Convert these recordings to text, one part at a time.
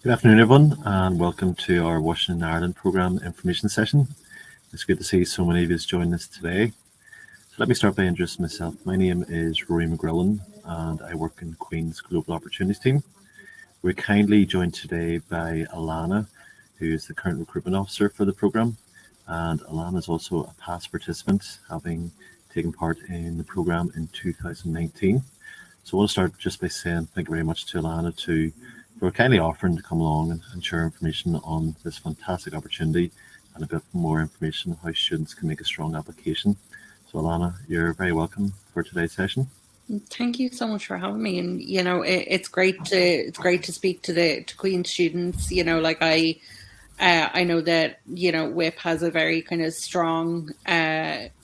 Good afternoon, everyone, and welcome to our Washington Ireland Programme information session. It's good to see so many of you join us today. So let me start by introducing myself. My name is Rory McGrillen, and I work in Queen's Global Opportunities team. We're kindly joined today by Alana, who is the current recruitment officer for the programme, and Alana is also a past participant, having taken part in the programme in 2019. So I want to start just by saying thank you very much to Alana for kindly offering to come along and share information on this fantastic opportunity and a bit more information on how students can make a strong application. So Alana, you're very welcome for today's session. Thank you so much for having me. And it's great to speak to Queen students. I know that WIP has a very kind of strong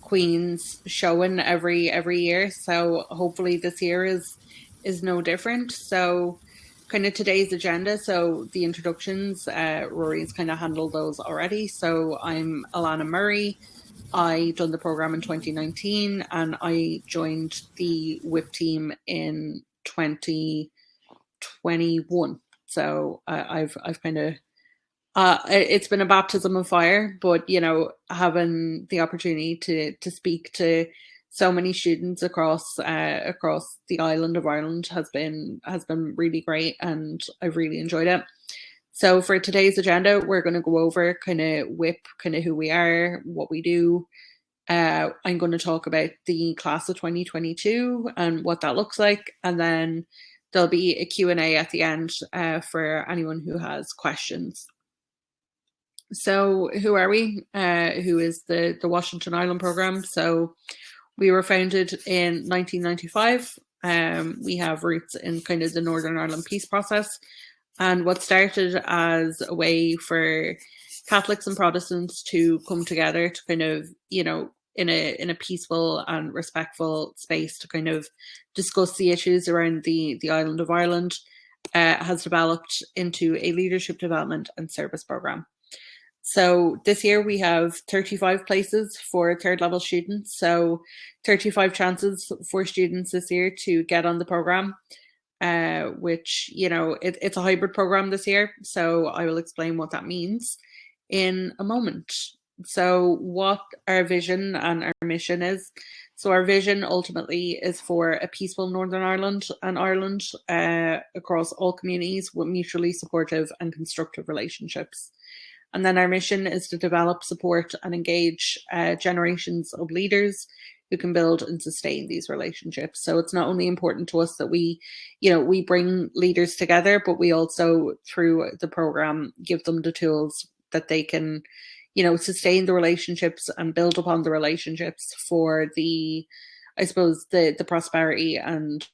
Queen's showing every year. So hopefully this year is no different. So kind of today's agenda. So the introductions, Rory's kind of handled those already. So I'm Alana Murray. I done the program in 2019 and I joined the WIP team in 2021. So I've kind of it's been a baptism of fire, but having the opportunity to speak to so many students across the island of Ireland has been really great, and I've really enjoyed it. So for today's agenda, we're going to go over kind of WIP, kind of who we are, what we do. I'm going to talk about the class of 2022 and what that looks like, and then there'll be a Q&A at the end for anyone who has questions. So who are we? Who is the Washington Island Programme? So we were founded in 1995. We have roots in kind of the Northern Ireland peace process. And what started as a way for Catholics and Protestants to come together to kind of, in a peaceful and respectful space to kind of discuss the issues around the island of Ireland, has developed into a leadership development and service programme. So this year we have 35 places for third level students. So 35 chances for students this year to get on the programme, which, it's a hybrid programme this year. So I will explain what that means in a moment. So what our vision and our mission is. So our vision ultimately is for a peaceful Northern Ireland and Ireland across all communities with mutually supportive and constructive relationships. And then our mission is to develop, support, and engage generations of leaders who can build and sustain these relationships. So it's not only important to us that we bring leaders together, but we also, through the program, give them the tools that they can, sustain the relationships and build upon the relationships for the prosperity and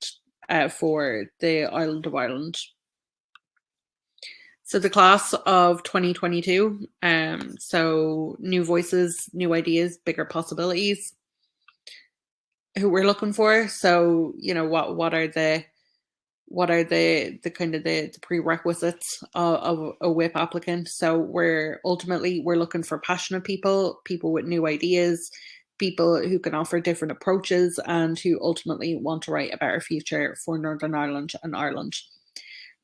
for the island of Ireland. So the class of 2022, so new voices, new ideas, bigger possibilities. Who we're looking for. So, what are the kind of the prerequisites of a WIP applicant? So we're looking for passionate people with new ideas, people who can offer different approaches, and who ultimately want to write a better future for Northern Ireland and Ireland.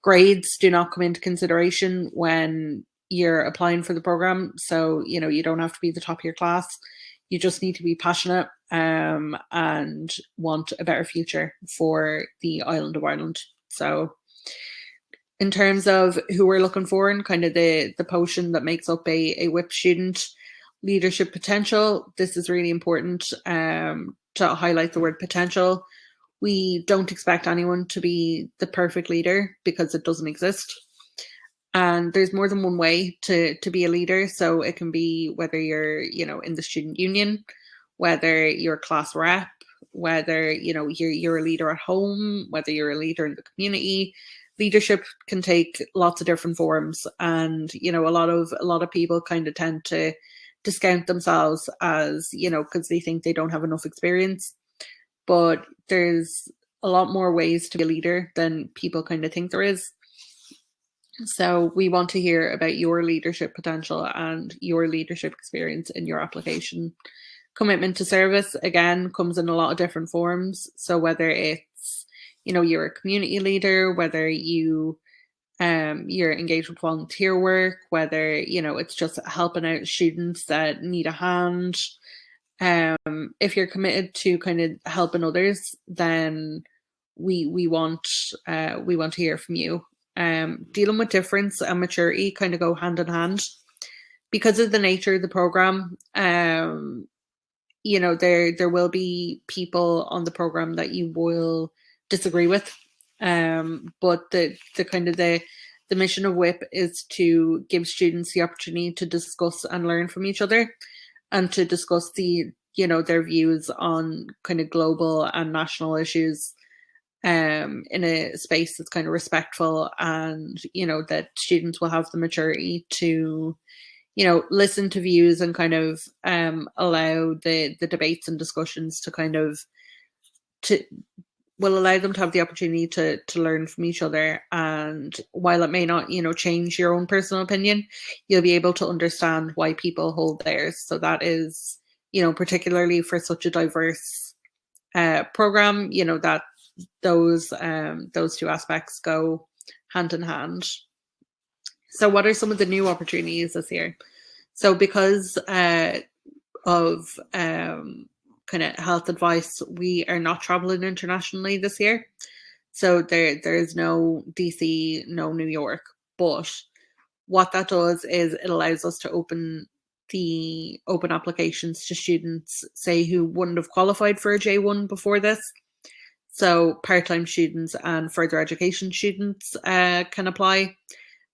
Grades do not come into consideration when you're applying for the program. So, you don't have to be the top of your class. You just need to be passionate and want a better future for the island of Ireland. So in terms of who we're looking for and kind of the potion that makes up a WIP student, leadership potential, this is really important to highlight the word potential. We don't expect anyone to be the perfect leader because it doesn't exist. And there's more than one way to be a leader. So it can be whether you're, in the student union, whether you're a class rep, whether, you're a leader at home, whether you're a leader in the community. Leadership can take lots of different forms. And, a lot of people kind of tend to discount themselves as, because they think they don't have enough experience. But there's a lot more ways to be a leader than people kind of think there is. So we want to hear about your leadership potential and your leadership experience in your application. Commitment to service, again, comes in a lot of different forms. So whether it's, you're a community leader, whether you you're engaged with volunteer work, whether, it's just helping out students that need a hand. If you're committed to kind of helping others, then we want to hear from you. Dealing with difference and maturity kind of go hand in hand because of the nature of the program. There will be people on the program that you will disagree with, but the kind of the mission of WIP is to give students the opportunity to discuss and learn from each other, and to discuss their views on kind of global and national issues, in a space that's kind of respectful, and that students will have the maturity to listen to views and kind of allow the debates and discussions to kind of will allow them to have the opportunity to learn from each other. And while it may not change your own personal opinion, you'll be able to understand why people hold theirs. So that is particularly for such a diverse program, that those two aspects go hand in hand. So what are some of the new opportunities this year? So because of kind of health advice, we are not traveling internationally this year. So there is no DC, no New York. But what that does is it allows us to open applications to students, say, who wouldn't have qualified for a J1 before this. So part-time students and further education students can apply.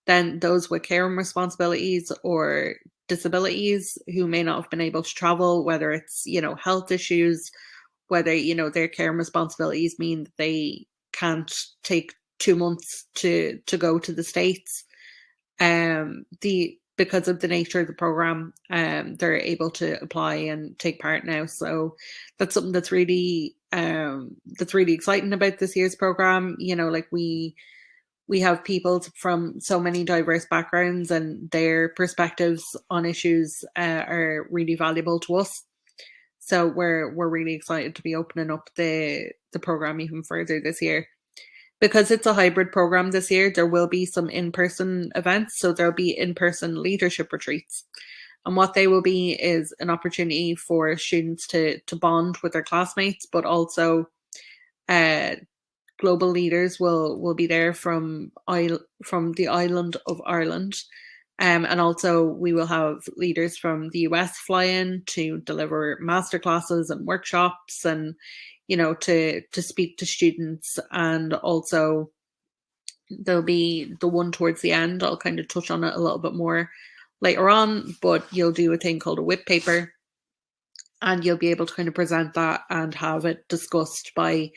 Then those with caring responsibilities or disabilities who may not have been able to travel, whether it's, health issues, whether, their caring responsibilities mean that they can't take 2 months to go to the States. Because of the nature of the program, they're able to apply and take part now. So that's something that's really exciting about this year's program. We have people from so many diverse backgrounds, and their perspectives on issues are really valuable to us. So we're really excited to be opening up the program even further this year. Because it's a hybrid program this year, there will be some in-person events. So there'll be in-person leadership retreats. And what they will be is an opportunity for students to bond with their classmates, but also global leaders will be there from the island of Ireland. And also we will have leaders from the US fly in to deliver masterclasses and workshops, and to speak to students. And also there'll be the one towards the end. I'll kind of touch on it a little bit more later on, but you'll do a thing called a WIP paper, and you'll be able to kind of present that and have it discussed by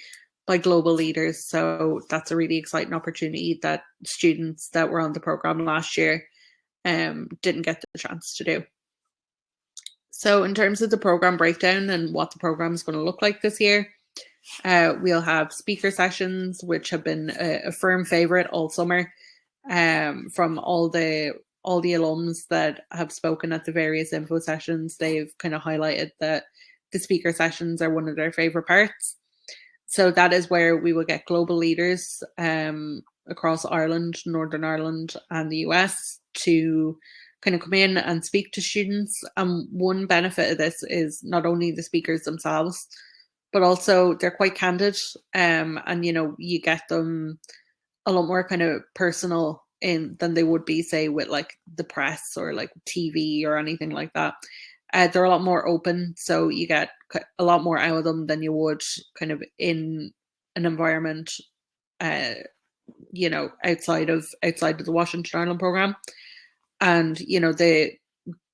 global leaders. So that's a really exciting opportunity that students that were on the program last year didn't get the chance to do. So in terms of the program breakdown and what the program is going to look like this year, we'll have speaker sessions, which have been a firm favorite all summer, from all the alums that have spoken at the various info sessions. They've kind of highlighted that the speaker sessions are one of their favorite parts. So that is where we will get global leaders across Ireland, Northern Ireland, and the US to kind of come in and speak to students. And one benefit of this is not only the speakers themselves, but also they're quite candid, and you get them a lot more kind of personal than they would be, say, with like the press or like TV or anything like that. They're a lot more open, so you get a lot more out of them than you would kind of in an environment, outside of the Washington Ireland program. And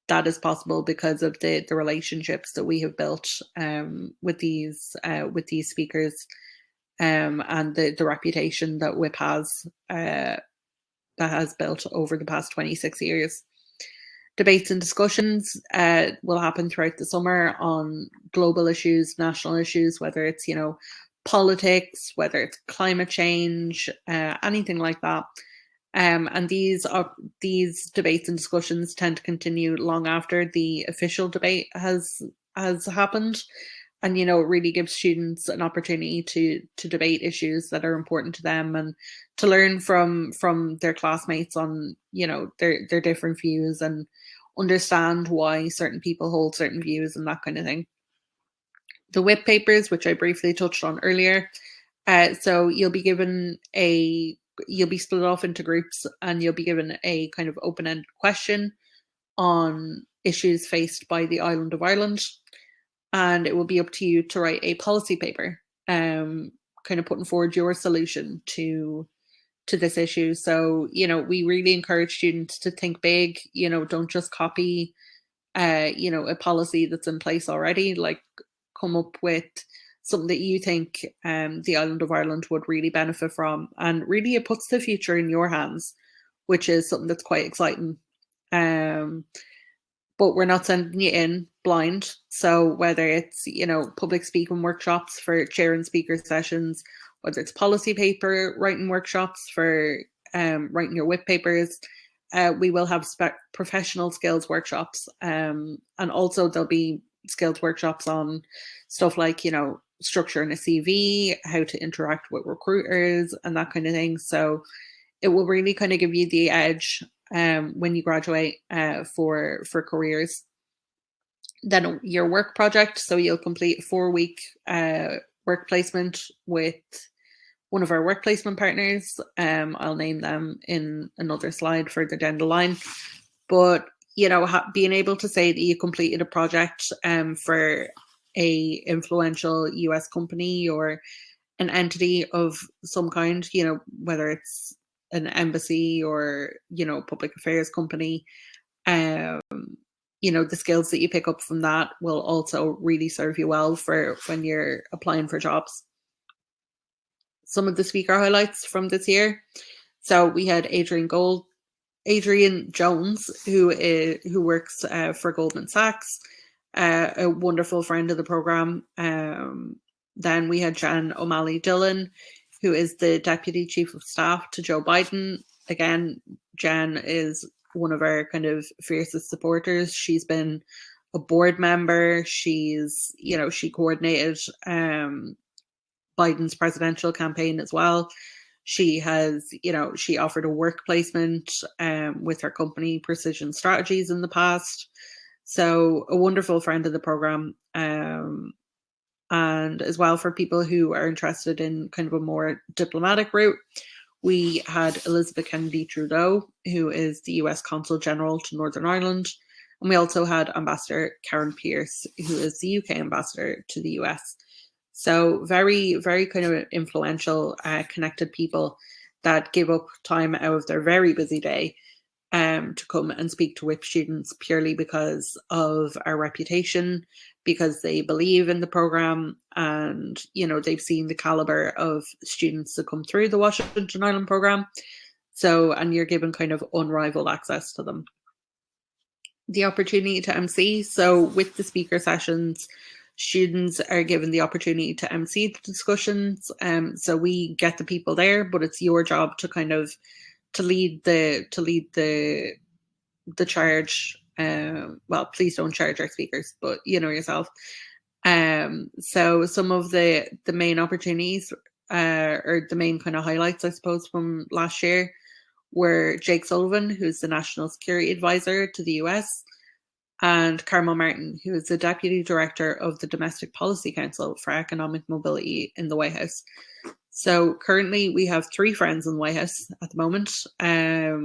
that is possible because of the relationships that we have built with these speakers, and the reputation that WIP has built over the past 26 years. Debates and discussions will happen throughout the summer on global issues, national issues, whether it's politics, whether it's climate change, anything like that. And these debates and discussions tend to continue long after the official debate has happened. you know, it really gives students an opportunity to debate issues that are important to them, and to learn from their classmates on, you know, their different views, and understand why certain people hold certain views and that kind of thing. The WIP papers, which I briefly touched on earlier, so you'll be split off into groups, and you'll be given a kind of open-ended question on issues faced by the island of Ireland, and it will be up to you to write a policy paper, kind of putting forward your solution to this issue. So, you know, we really encourage students to think big. You know, don't just copy, you know, a policy that's in place already. Like, come up with something that you think the island of Ireland would really benefit from, and really it puts the future in your hands, which is something that's quite exciting. But we're not sending you in blind. So whether it's, you know, public speaking workshops for chair and speaker sessions, whether it's policy paper writing workshops for writing your WIP papers, we will have professional skills workshops. And also there'll be skills workshops on stuff like, you know, structuring a CV, how to interact with recruiters and that kind of thing. So it will really kind of give you the edge when you graduate for careers. Then your work project, so you'll complete a 4-week work placement with one of our work placement partners. I'll name them in another slide further down the line. But, you know, being able to say that you completed a project for a influential US company or an entity of some kind, you know, whether it's an embassy or, you know, public affairs company, you know, the skills that you pick up from that will also really serve you well for when you're applying for jobs. Some of the speaker highlights from this year. So we had Adrian Jones, who works for Goldman Sachs, a wonderful friend of the program. Then we had Jan O'Malley Dillon, who is the Deputy Chief of Staff to Joe Biden. Again, Jan is one of our kind of fiercest supporters. She's been a board member. She's, you know, she coordinated Biden's presidential campaign as well. She has, you know, she offered a work placement with her company Precision Strategies in the past. So a wonderful friend of the program. And as well, for people who are interested in kind of a more diplomatic route, we had Elizabeth Kennedy Trudeau, who is the US Consul General to Northern Ireland. And we also had Ambassador Karen Pierce, who is the UK Ambassador to the US. So very, very kind of influential, connected people that give up time out of their very busy day to come and speak to WIP students purely because of our reputation, because they believe in the program, and, you know, they've seen the caliber of students that come through the Washington Island program. So, and you're given kind of unrivaled access to them. The opportunity to MC. So with the speaker sessions, students are given the opportunity to MC the discussions. So we get the people there, but it's your job to kind of to lead the charge. Well, please don't charge our speakers, but you know yourself. So some of the main opportunities or the main kind of highlights, I suppose, from last year were Jake Sullivan, who's the National Security Advisor to the US, and Carmel Martin, who is the Deputy Director of the Domestic Policy Council for Economic Mobility in the White House. So currently we have 3 friends in the White House at the moment,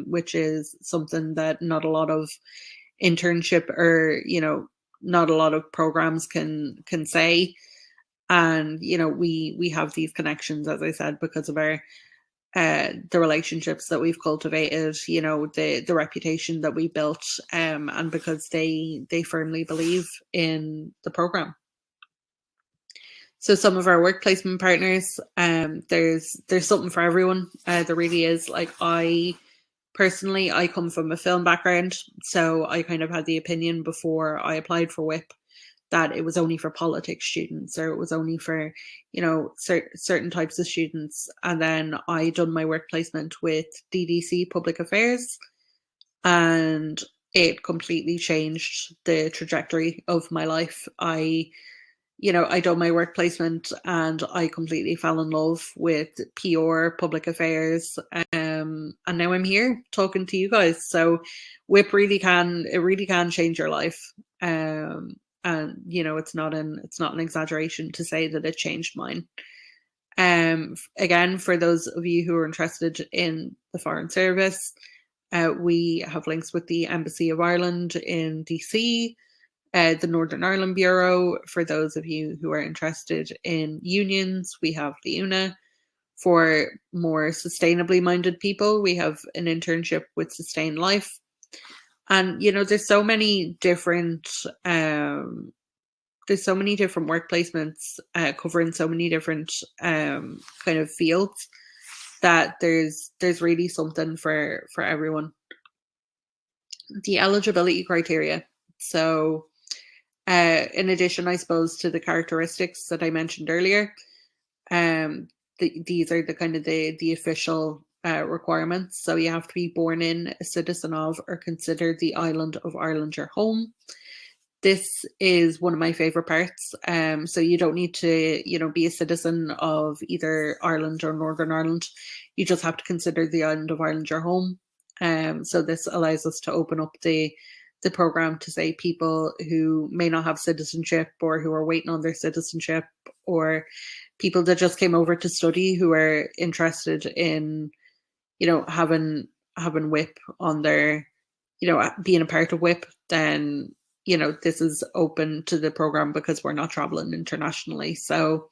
which is something that not a lot of internship or, you know, not a lot of programs can say. And, you know, we have these connections, as I said, because of our the relationships that we've cultivated, you know, the reputation that we built, and because they firmly believe in the program. So some of our work placement partners, there's something for everyone. There really is. Like, I personally come from a film background, so I kind of had the opinion before I applied for WIP that it was only for politics students, or it was only for, you know, certain types of students. And then I done my work placement with DDC Public Affairs, and it completely changed the trajectory of my life. I I done my work placement and I completely fell in love with PR, public affairs, and now I'm here talking to you guys. So WIP really can change your life. And it's not an exaggeration to say that it changed mine. Again, for those of you who are interested in the Foreign Service, we have links with the Embassy of Ireland in DC, the Northern Ireland Bureau. For those of you who are interested in unions, we have the UNA. For more sustainably minded people, we have an internship with Sustain Life. And there's so many different work placements covering so many different kind of fields that there's really something for everyone. The eligibility criteria. So in addition, I suppose, to the characteristics that I mentioned earlier, these are the official requirements. So you have to be born in, a citizen of, or consider the island of Ireland your home. This is one of my favorite parts. So you don't need to, be a citizen of either Ireland or Northern Ireland. You just have to consider the island of Ireland your home. So this allows us to open up the program to, say, people who may not have citizenship or who are waiting on their citizenship, or people that just came over to study who are interested in, having WIP on their, being a part of WIP. Then this is open to the program because we're not traveling internationally. So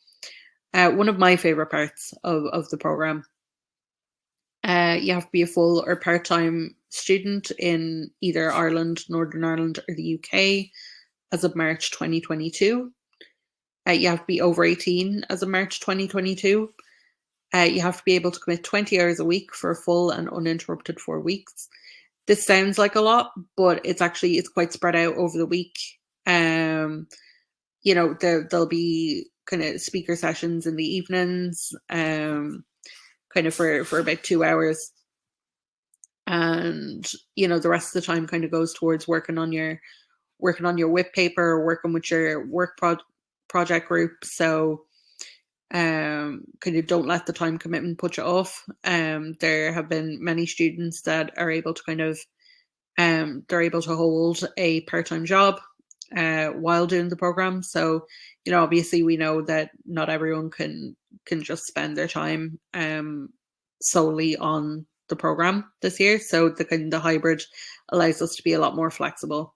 one of my favorite parts of the program. You have to be a full or part-time student in either Ireland, Northern Ireland, or the UK as of March 2022. You have to be over 18 as of March 2022. You have to be able to commit 20 hours a week for a full and uninterrupted 4 weeks. This sounds like a lot, but it's quite spread out over the week. There'll be kind of speaker sessions in the evenings, kind of for about 2 hours. And, the rest of the time kind of goes towards working on your WIP paper, or working with your work project group. So kind of don't let the time commitment put you off. There have been many students that are able to they're able to hold a part-time job while doing the program. So, obviously we know that not everyone can just spend their time solely on the program this year. So the hybrid allows us to be a lot more flexible.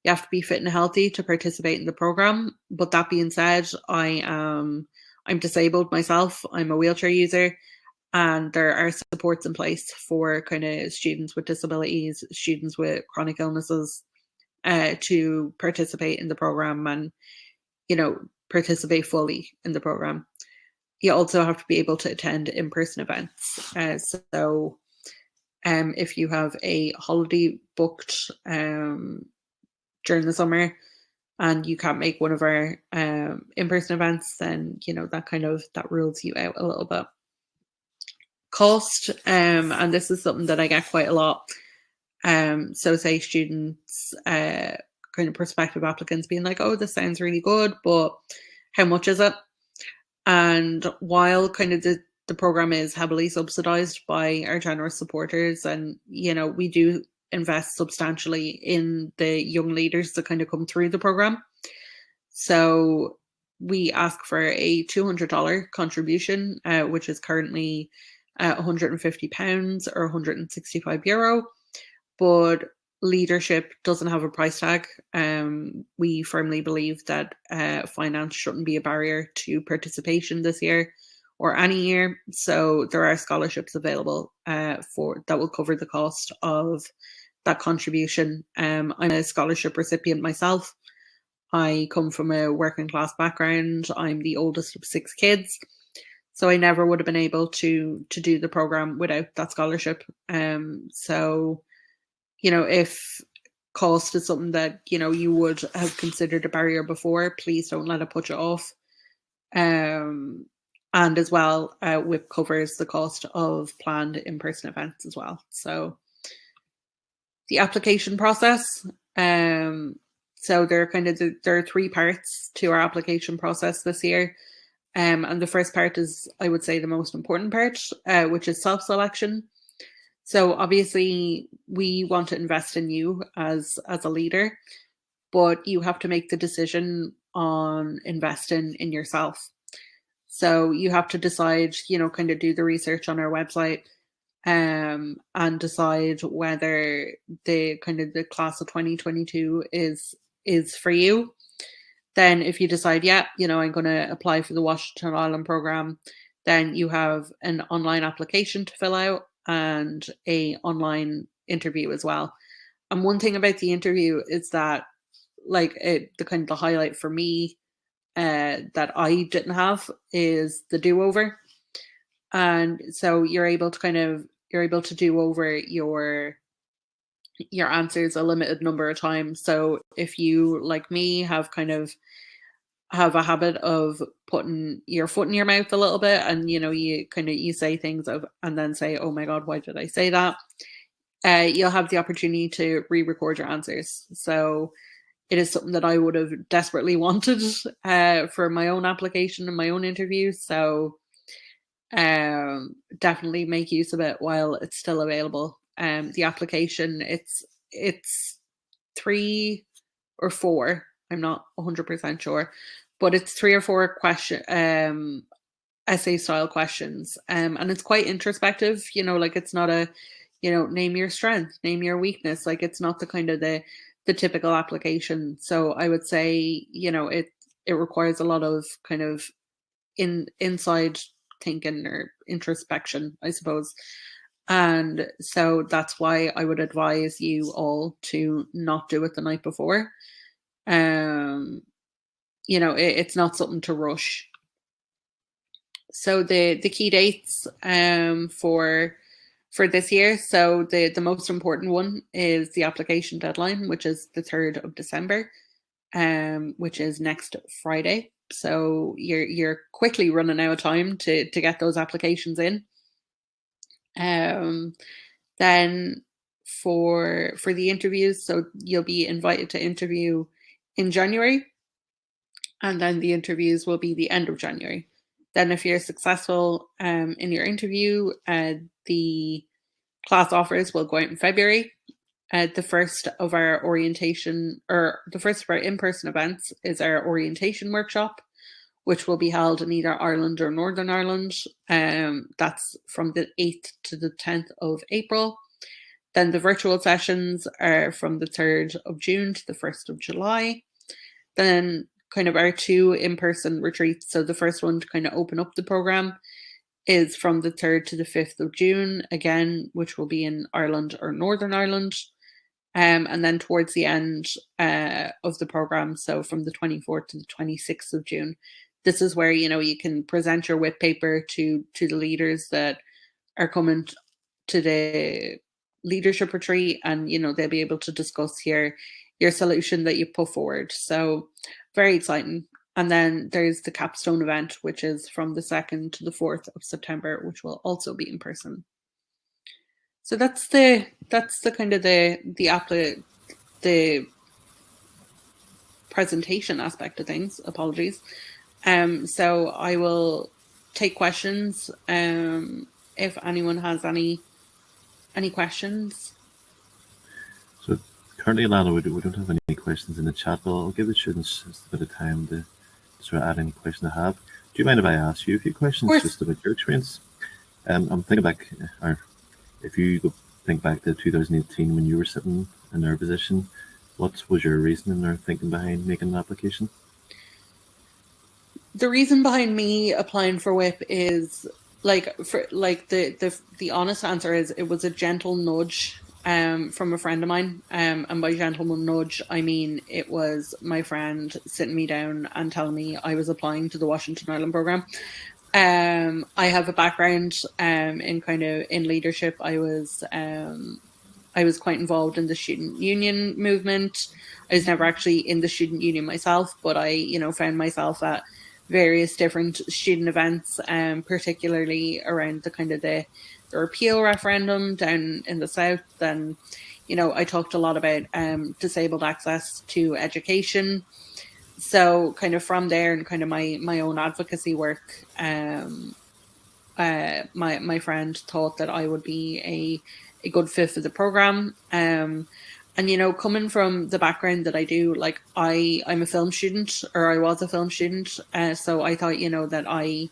You have to be fit and healthy to participate in the program. But that being said, I'm disabled myself. I'm a wheelchair user, and there are supports in place for kind of students with disabilities, students with chronic illnesses, to participate in the program and, participate fully in the program. You also have to be able to attend in-person events. So if you have a holiday booked during the summer and you can't make one of our in-person events, then that rules you out a little bit. Cost, and this is something that I get quite a lot. So say students, kind of prospective applicants being like, oh, this sounds really good, but how much is it? And while kind of the program is heavily subsidized by our generous supporters, and we do invest substantially in the young leaders that kind of come through the program. So we ask for a $200 contribution, which is currently £150 or €165. But leadership doesn't have a price tag. We firmly believe that finance shouldn't be a barrier to participation this year or any year. So there are scholarships available that will cover the cost of that contribution. I'm a scholarship recipient myself. I come from a working class background. I'm the oldest of 6 kids. So I never would have been able to do the program without that scholarship. So, if cost is something that, you would have considered a barrier before, please don't let it put you off. And as well, WIP covers the cost of planned in-person events as well. So the application process. So there are 3 parts to our application process this year. And the first part is, I would say, the most important part, which is self-selection. So obviously we want to invest in you as a leader, but you have to make the decision on investing in yourself. So you have to decide, kind of do the research on our website, and decide whether the class of 2022 is for you. Then if you decide, yeah, I'm going to apply for the Washington Island program, then you have an online application to fill out and a online interview as well. And one thing about the interview is that, the highlight for me, that I didn't have, is the do-over. And so you're able to do over your answers a limited number of times. So if you, like me, have a habit of putting your foot in your mouth a little bit, and you say things and then say, oh my god, why did I say that? You'll have the opportunity to re-record your answers. So it is something that I would have desperately wanted for my own application and my own interview. So definitely make use of it while it's still available. The application, it's 3 or 4, I'm not 100% sure, but it's 3 or 4 essay style questions, and it's quite introspective. It's not a, name your strength, name your weakness. It's not the typical application. So I would say, it requires a lot of inside thinking or introspection, I suppose. And so that's why I would advise you all to not do it the night before. It's not something to rush. So the key dates for this year. So the most important one is the application deadline, which is the 3rd of December, which is next Friday. So you're quickly running out of time to get those applications in. Then for the interviews, so you'll be invited to interview in January, and then the interviews will be the end of January. Then if you're successful in your interview, the class offers will go out in February. The first of our orientation, or the first of our in-person events, is our orientation workshop, which will be held in either Ireland or Northern Ireland. That's from the 8th to the 10th of April. Then the virtual sessions are from the 3rd of June to the 1st of July. Then our 2 in-person retreats. So the first one to open up the program is from the 3rd to the 5th of June, again, which will be in Ireland or Northern Ireland. And then towards the end of the program, so from the 24th to the 26th of June, this is where, you can present your WIP paper to the leaders that are coming to the leadership retreat, and, they'll be able to discuss your solution that you put forward. So very exciting. And then there's the capstone event, which is from the 2nd to the 4th of September, which will also be in person. So that's the presentation aspect of things. Apologies. So I will take questions if anyone has any questions. So currently, Lana, we don't have any questions in the chat, but I'll give the students just a bit of time to sort of add any question they have. Do you mind if I ask you a few questions just about your experience? I'm thinking back, or if you think back to 2018 when you were sitting in their position, what was your reasoning or thinking behind making an application? The reason behind me applying for WIP is the honest answer is it was a gentle nudge from a friend of mine, and by gentle nudge I mean it was my friend sitting me down and telling me I was applying to the Washington Island program. I have a background in leadership. I was quite involved in the student union movement. I was never actually in the student union myself, but I found myself at various different student events, particularly around the repeal referendum down in the south. And I talked a lot about disabled access to education. So kind of from there and kind of my own advocacy work, my friend thought that I would be a good fit for the program. And coming from the background that I do, like I'm a film student, or I was a film student, so I thought that I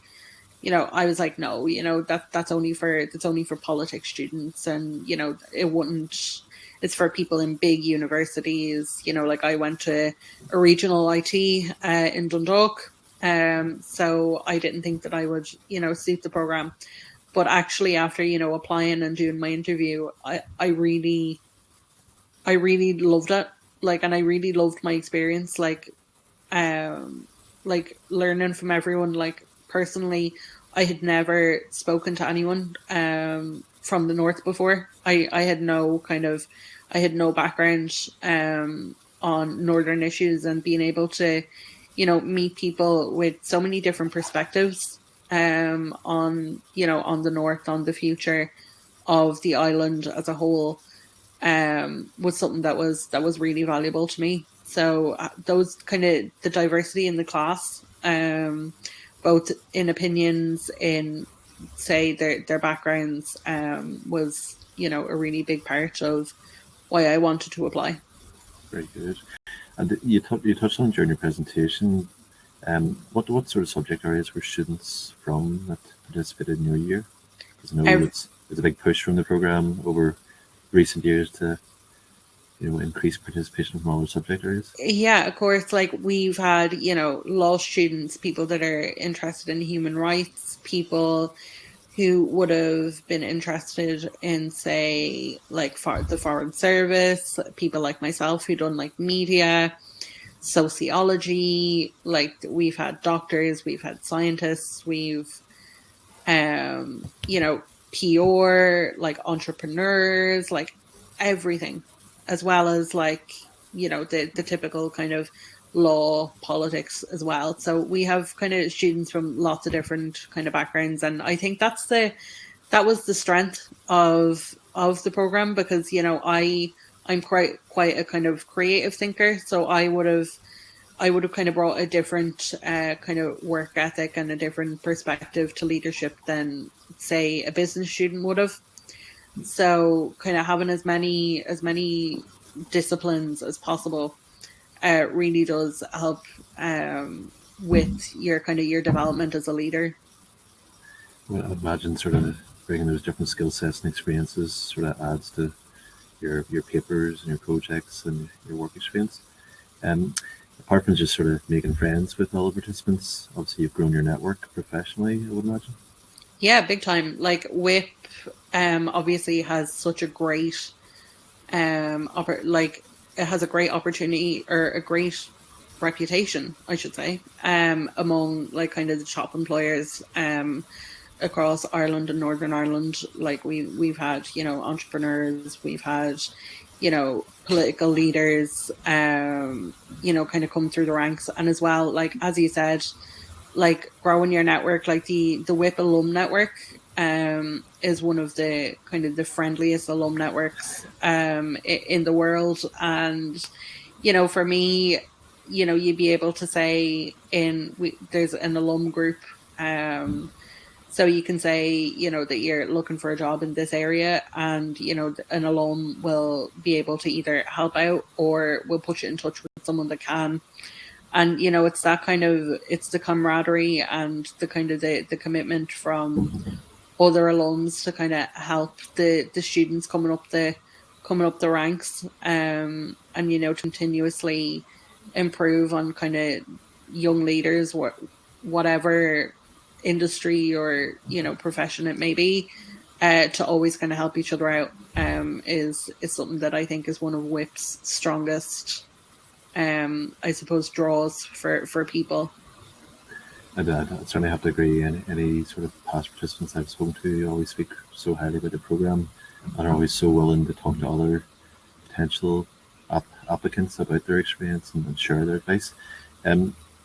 was like, no, that's only for politics students, and it wouldn't. It's for people in big universities. Like I went to a regional IT in Dundalk, so I didn't think that I would suit the program. But actually, after applying and doing my interview, I really loved it. Like, and I really loved my experience. Like learning from everyone. Like personally, I had never spoken to anyone from the north before. I had no background on northern issues, and being able to meet people with so many different perspectives on the north, on the future of the island as a whole, was something that was really valuable to me. So those kind of the diversity in the class, both in opinions, in say their backgrounds, was a really big part of why I wanted to apply. Very good. And you touched on during your presentation. What sort of subject areas were students from that participated in your year? Because I know it's a big push from the program over recent years to increase participation from all the subject areas. Yeah, of course. Like we've had law students, people that are interested in human rights, people who would have been interested in, say, like the foreign service, people like myself who done like media, sociology. Like we've had doctors, we've had scientists, we've PR, like entrepreneurs, like everything, as well as like the typical kind of law, politics as well. So we have kind of students from lots of different kind of backgrounds, and I think that was the strength of the program, because I'm quite a kind of creative thinker, so I would have kind of brought a different kind of work ethic and a different perspective to leadership than say a business student would have. So kind of having as many disciplines as possible really does help with your development as a leader. Well, I imagine sort of bringing those different skill sets and experiences sort of adds to your papers and your projects and your work experience. Apart from just sort of making friends with all the participants, obviously you've grown your network professionally, I would imagine. Yeah, big time. Like WIP obviously has such a great it has a great opportunity, or a great reputation, I should say, among like kind of the top employers across Ireland and Northern Ireland. Like we've had entrepreneurs, we've had political leaders kind of come through the ranks, and as well, like as you said, like growing your network, like the WIP alum network is one of the kind of the friendliest alum networks in the world. And for me, you'd be able to say there's an alum group, so you can say that you're looking for a job in this area, and an alum will be able to either help out or will put you in touch with someone that can. And it's that kind of, it's the camaraderie and the kind of the commitment from other alums to kind of help the students coming up the ranks, and to continuously improve on kind of young leaders, whatever industry or profession it may be, to always kind of help each other out, is something that I think is one of WIP's strongest I suppose draws for people. I certainly have to agree. Any sort of past participants I've spoken to always speak so highly about the program, and are always so willing to talk to other potential applicants about their experience and share their advice.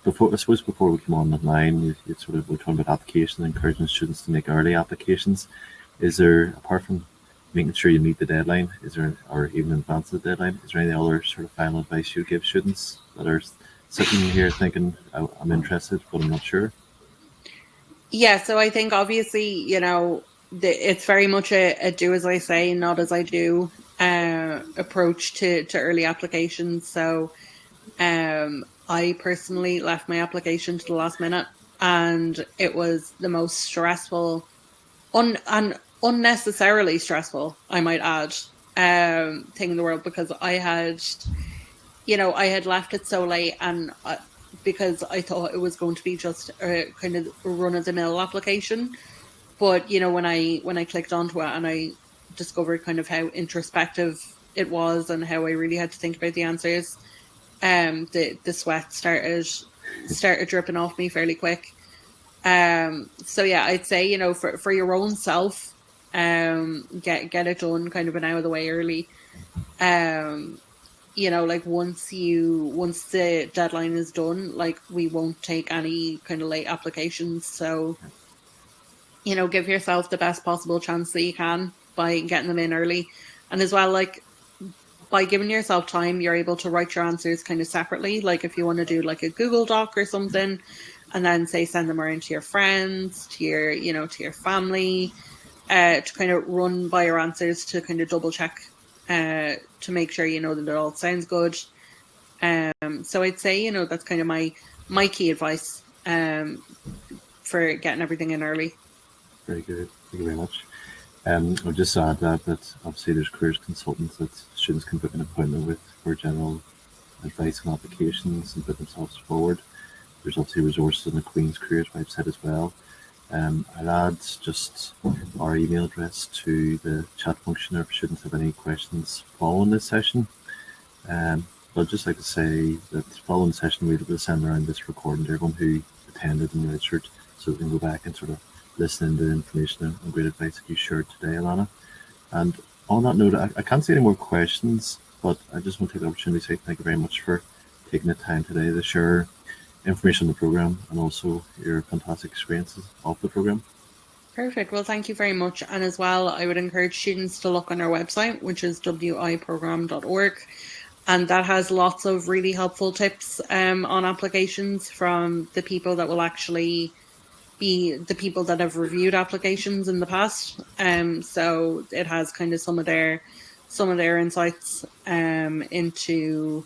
Before we come on the line, you we're talking about applications, encouraging students to make early applications. Is there, apart from making sure you meet the deadline? Is there, or even in advance of the deadline, is there any other sort of final advice you give students that are sitting here thinking, I'm interested, but I'm not sure? Yeah, so I think obviously, it's very much a do as I say, not as I do approach to early applications. So I personally left my application to the last minute, and it was the most stressful, and unnecessarily stressful, I might add, thing in the world, because I had left it so late, and because I thought it was going to be just a kind of run of the mill application. But when I clicked onto it and I discovered kind of how introspective it was and how I really had to think about the answers, the sweat started dripping off me fairly quick. So yeah, I'd say for your own self, get it done kind of an hour of the way early. Like once the deadline is done, like we won't take any kind of late applications. So, give yourself the best possible chance that you can by getting them in early. And as well, like by giving yourself time, you're able to write your answers kind of separately. Like if you want to do like a Google Doc or something, and then say send them around to your friends, to your family, to kind of run by your answers to kind of double check, to make sure that it all sounds good. So I'd say that's kind of my key advice for getting everything in early. Very good. Thank you very much. I'll just add that obviously there's careers consultants that students can book an appointment with for general advice on applications and put themselves forward. There's obviously resources on the Queen's Careers website as well. I'll add just our email address to the chat function if students have any questions following this session. But I'd just like to say that following the session, we'll be able to send around this recording to everyone who attended and registered, so they can go back and sort of listen to the information and great advice that you shared today, Alana. And on that note, I can't see any more questions, but I just want to take the opportunity to say thank you very much for taking the time today to share information on the program and also your fantastic experiences of the program. Perfect. Well, thank you very much. And as well, I would encourage students to look on our website, which is wiprogram.org. And that has lots of really helpful tips on applications from the people that will actually be the people that have reviewed applications in the past. So it has kind of some of their insights into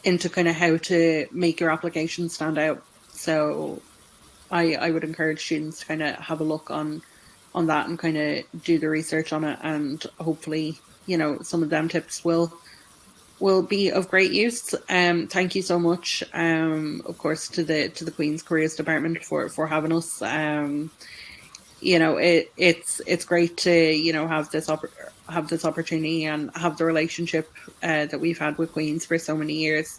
kind of how to make your application stand out. So I would encourage students to kind of have a look on that and kind of do the research on it, and hopefully some of them tips will be of great use. Thank you so much, of course, to the Queen's Careers Department for having us. It's great to have this opportunity and have the relationship that we've had with Queen's for so many years,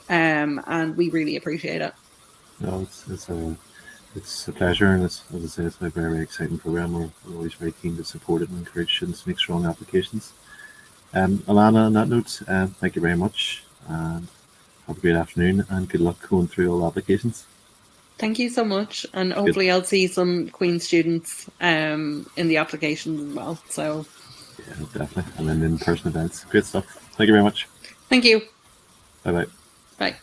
and we really appreciate it. No, it's a pleasure, and as I say, it's a very, very exciting program. We're always very keen to support it and encourage students to make strong applications. Alana, on that note, thank you very much, and have a great afternoon, and good luck going through all the applications. Thank you so much, and hopefully I'll see some Queen students in the applications as well. So yeah, definitely, and then in-person events. Great stuff. Thank you very much. Thank you. Bye-bye. Bye.